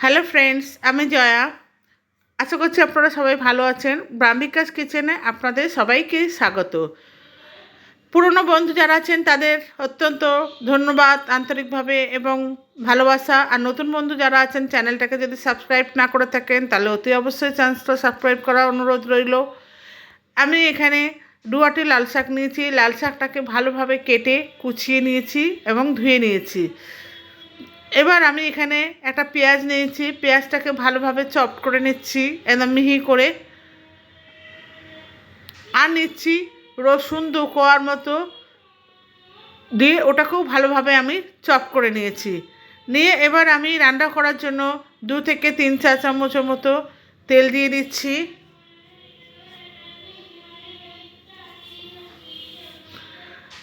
Hello friends, আমি জয়া। আশা করছি আপনারা সবাই ভালো আছেন। ব্রাহ্মিকাস কিচেনে আপনাদের সবাইকে স্বাগত। পুরনো বন্ধু যারা আছেন তাদের অত্যন্ত ধন্যবাদ আন্তরিকভাবে এবং ভালোবাসা। আর নতুন বন্ধু যারা আছেন চ্যানেলটাকে যদি সাবস্ক্রাইব না করে থাকেন তাহলে অতি অবশ্যই চ্যানেলটা সাবস্ক্রাইব করার অনুরোধ রইল। আমি এখানে দুয়াটি লাল শাক নিয়েছি। লাল শাকটাকে ভালোভাবে কেটে কুচিয়ে নিয়েছি এবং ধুয়ে নিয়েছি। এবার আমি এখানে একটা পেঁয়াজ নিয়েছি, পেঁয়াজটাকে ভালোভাবে চপ করে নিচ্ছি একদম মিহি করে। আর নিচ্ছি রসুন 2 কোয়ার মতো, দিয়ে ওটাকেও ভালোভাবে আমি চপ করে নিয়েছি। নিয়ে এবার আমি রান্না করার জন্য 2 থেকে 3 চা চামচের মতো তেল দিয়ে দিচ্ছি।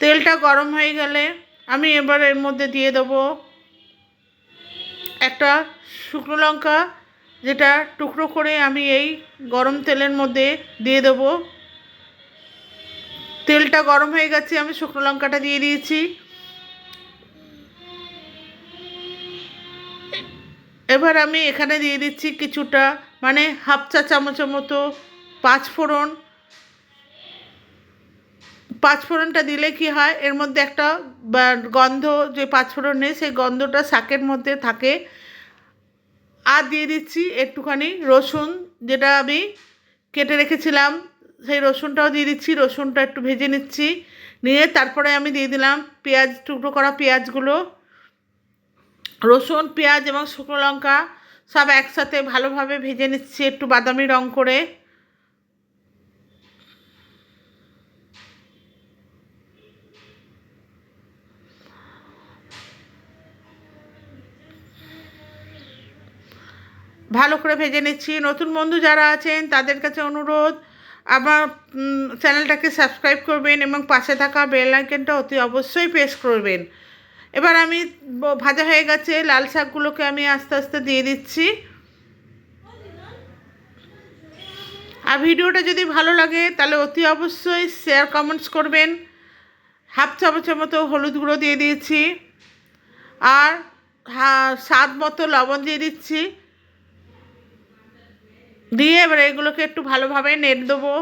তেলটা গরম হয়ে গেলে আমি এবার এর মধ্যে দিয়ে দেবো একটা শুকনো লঙ্কা, যেটা টুকরো করে আমি এই গরম তেলের মধ্যে দিয়ে দেবো। তেলটা গরম হয়ে গেছে, আমি শুকনো লঙ্কাটা দিয়ে দিয়েছি। এবার আমি এখানে দিয়ে দিচ্ছি কিছুটা, মানে হাফ চা চামচের মতো পাঁচফোড়ন। পাঁচফোড়নটা দিলে কি হয়, এর মধ্যে একটা গন্ধ, যে পাঁচফোড়নে সেই গন্ধটা শাকের মধ্যে থাকে। আর দিয়ে দিচ্ছি একটুখানি রসুন, যেটা আমি কেটে রেখেছিলাম, সেই রসুনটাও দিয়ে দিচ্ছি। রসুনটা একটু ভেজে নিচ্ছি, নিয়ে তারপরে আমি দিয়ে দিলাম পেঁয়াজ, টুকরো করা পেঁয়াজগুলো। রসুন, পেঁয়াজ এবং শুকনো লঙ্কা সব একসাথে ভালোভাবে ভেজে নিচ্ছি একটু বাদামি রং করে। ভালো করে ভেজে নিচ্ছি। নতুন বন্ধু যারা আছেন তাদের কাছে অনুরোধ, আমার চ্যানেলটাকে সাবস্ক্রাইব করবেন এবং পাশে থাকা বেল আইকনটা অতি অবশ্যই প্রেস করবেন। এবার আমি ভাজা হয়ে গেছে লাল শাকগুলোকে আমি আস্তে আস্তে দিয়ে দিচ্ছি। আর ভিডিওটা যদি ভালো লাগে তাহলে অতি অবশ্যই শেয়ার কমেন্টস করবেন। হাফ চামচের মতো হলুদ গুঁড়ো দিয়ে দিয়েছি, আর স্বাদ মতো লবণ দিয়ে দিচ্ছি। দিয়ে এবার এগুলোকে একটু ভালোভাবে নেড়ে দেবো।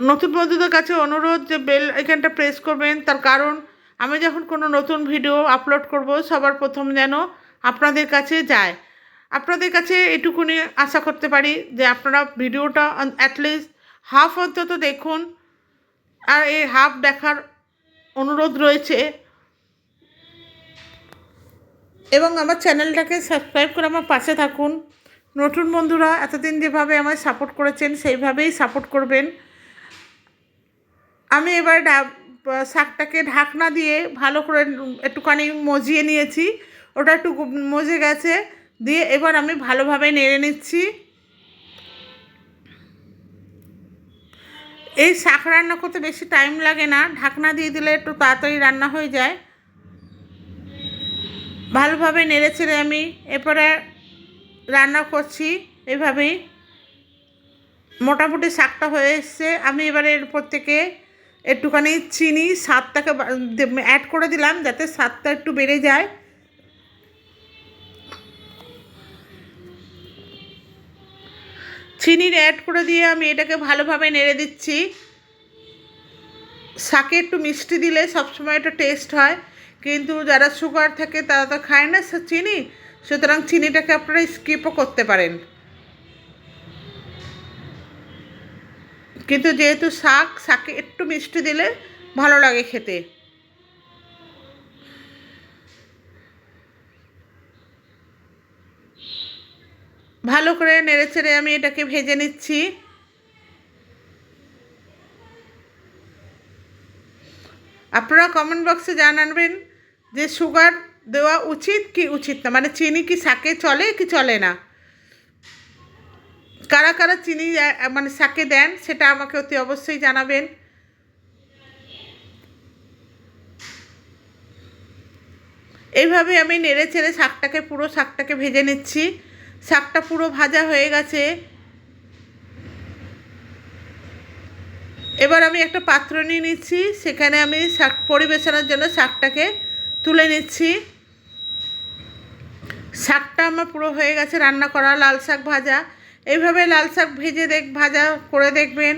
নতুন বন্ধুদের কাছে অনুরোধ যে বেল আইকনটা প্রেস করবেন, তার কারণ আমি যখন কোনো নতুন ভিডিও আপলোড করব সবার প্রথম যেন আপনাদের কাছে যায়। আপনাদের কাছে এটুকুনি আশা করতে পারি যে আপনারা ভিডিওটা অ্যাটলিস্ট হাফ অন্তত দেখুন, আর এই হাফ দেখার অনুরোধ রয়েছে। এবং আমার চ্যানেলটাকে সাবস্ক্রাইব করে আমার পাশে থাকুন। নতুন বন্ধুরা এতদিন যেভাবে আমায় সাপোর্ট করেছেন সেইভাবেই সাপোর্ট করবেন। আমি এবার শাকটাকে ঢাকনা দিয়ে ভালো করে একটুখানি মজিয়ে নিয়েছি, ওটা একটু মজে গেছে। দিয়ে এবার আমি ভালোভাবে নেড়ে নিচ্ছি। এই শাক রান্না করতে বেশি টাইম লাগে না, ঢাকনা দিয়ে দিলে একটু তাড়াতাড়ি রান্না হয়ে যায়। ভালোভাবে নেড়ে চেড়ে আমি এরপরে রান্না করছি এভাবেই। মোটামুটি শাকটা হয়ে এসছে। আমি এবারে এর উপর থেকে একটুখানি চিনি স্বাদটাকে অ্যাড করে দিলাম, যাতে স্বাদটা একটু বেড়ে যায়। চিনির অ্যাড করে দিয়ে আমি এটাকে ভালোভাবে নেড়ে দিচ্ছি। শাকে একটু মিষ্টি দিলে সবসময় একটা টেস্ট হয়, কিন্তু যারা সুগার থাকে তারা তো খায় না চিনি, সুতরাং চিনিটাকে আপনারা স্কিপও করতে পারেন। কিন্তু যেহেতু শাকে একটু মিষ্টি দিলে ভালো লাগে খেতে। ভালো করে নেড়েচেড়ে আমি এটাকে ভেজে নিচ্ছি। আপনারা কমেন্ট বক্সে জানাবেন যে সুগার দেওয়া উচিত কি উচিত না, মানে চিনি কি শাকে চলে কি চলে না। কারা কারা চিনি মানে শাকে দেন সেটা আমাকে অতি অবশ্যই জানাবেন। এইভাবে আমি নেড়ে চেড়ে পুরো শাকটাকে ভেজে নিচ্ছি। শাকটা পুরো ভাজা হয়ে গেছে। এবার আমি একটা পাত্র নিয়ে নিচ্ছি, সেখানে আমি শাক পরিবেশনের জন্য শাকটাকে তুলে নিচ্ছি। শাকটা আমার পুরো হয়ে গেছে রান্না করা, লাল শাক ভাজা। এইভাবে লাল শাক ভাজা করে দেখবেন,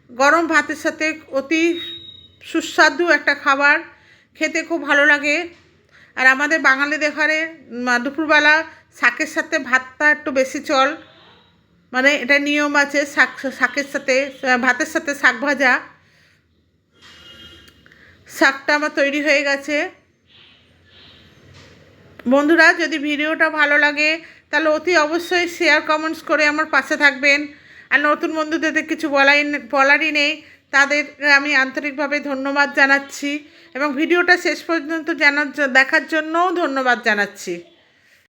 গরম ভাতের সাথে অতি সুস্বাদু একটা খাবার, খেতে খুব ভালো লাগে। আর আমাদের বাঙালিদের ঘরে দুপুরবেলা শাকের সাথে ভাতটা একটু বেশি চল, মানে এটা নিয়ম আছে, শাকের সাথে ভাতের সাথে শাক ভাজা। শাকটা আমার তৈরি হয়ে গেছে। বন্ধুরা, যদি ভিডিওটা ভালো লাগে তাহলে অতি অবশ্যই শেয়ার কমেন্টস করে আমার পাশে থাকবেন। আর নতুন বন্ধুদের কিছু বলারই নেই, তাদের আমি আন্তরিকভাবে ধন্যবাদ জানাচ্ছি এবং ভিডিওটা শেষ পর্যন্ত দেখার জন্যও ধন্যবাদ জানাচ্ছি।